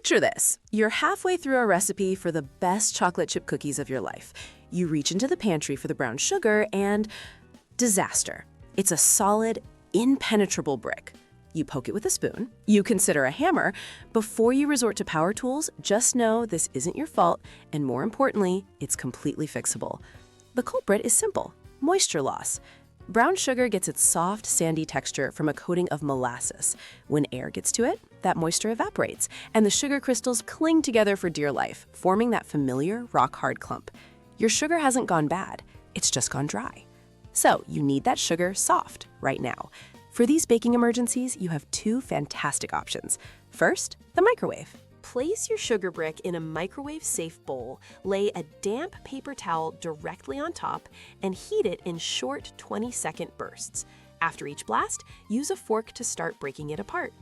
Picture this. You're halfway through a recipe for the best chocolate chip cookies of your life. You reach into the pantry for the brown sugar and disaster. It's a solid, impenetrable brick. You poke it with a spoon. You consider a hammer. Before you resort to power tools, just know this isn't your fault, and more importantly, it's completely fixable. The culprit is simple: moisture loss. Brown sugar gets its soft, sandy texture from a coating of molasses. When air gets to it, that moisture evaporates, and the sugar crystals cling together for dear life, forming that familiar, rock-hard clump. Your sugar hasn't gone bad, it's just gone dry. So you need that sugar soft right now. For these baking emergencies, you have two fantastic options. First, the microwave. Place your sugar brick in a microwave-safe bowl, lay a damp paper towel directly on top, and heat it in short 20-second bursts. After each blast, use a fork to start breaking it apart.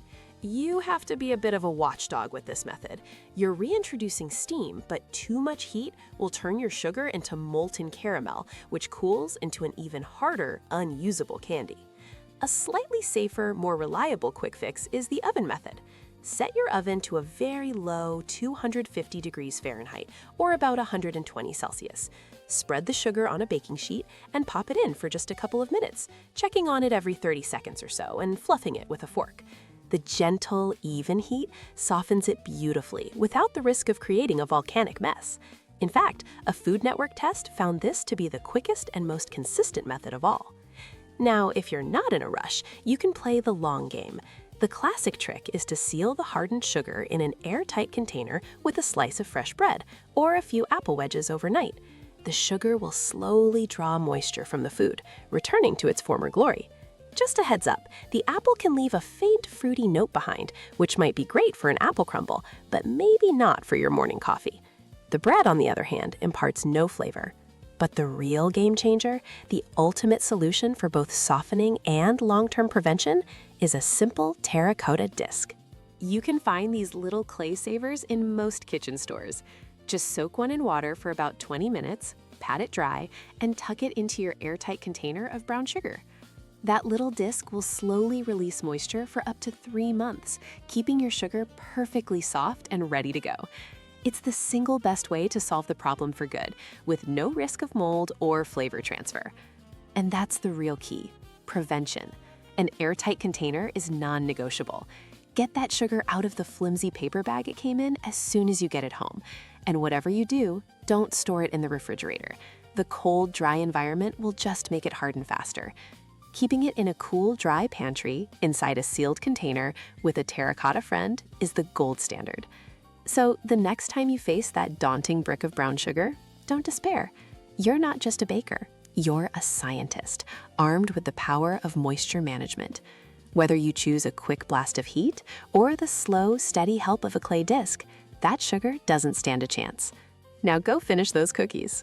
You have to be a bit of a watchdog with this method. You're reintroducing steam, but too much heat will turn your sugar into molten caramel, which cools into an even harder, unusable candy. A slightly safer, more reliable quick fix is the oven method. Set your oven to a very low 250 degrees Fahrenheit, or about 120 Celsius. Spread the sugar on a baking sheet and pop it in for just a couple of minutes, checking on it every 30 seconds or so and fluffing it with a fork. The gentle, even heat softens it beautifully without the risk of creating a volcanic mess. In fact, a Food Network test found this to be the quickest and most consistent method of all. Now, if you're not in a rush, you can play the long game. The classic trick is to seal the hardened sugar in an airtight container with a slice of fresh bread or a few apple wedges overnight. The sugar will slowly draw moisture from the food, returning to its former glory. Just a heads up, the apple can leave a faint fruity note behind, which might be great for an apple crumble, but maybe not for your morning coffee. The bread, on the other hand, imparts no flavor. But the real game changer, the ultimate solution for both softening and long-term prevention, is a simple terracotta disc. You can find these little clay savers in most kitchen stores. Just soak one in water for about 20 minutes, pat it dry, and tuck it into your airtight container of brown sugar. That little disc will slowly release moisture for up to 3 months, keeping your sugar perfectly soft and ready to go. It's the single best way to solve the problem for good, with no risk of mold or flavor transfer. And that's the real key: prevention. An airtight container is non-negotiable. Get that sugar out of the flimsy paper bag it came in as soon as you get it home. And whatever you do, don't store it in the refrigerator. The cold, dry environment will just make it harden faster. Keeping it in a cool, dry pantry inside a sealed container with a terracotta friend is the gold standard. So the next time you face that daunting brick of brown sugar, don't despair. You're not just a baker, you're a scientist, armed with the power of moisture management. Whether you choose a quick blast of heat or the slow, steady help of a clay disc, that sugar doesn't stand a chance. Now go finish those cookies.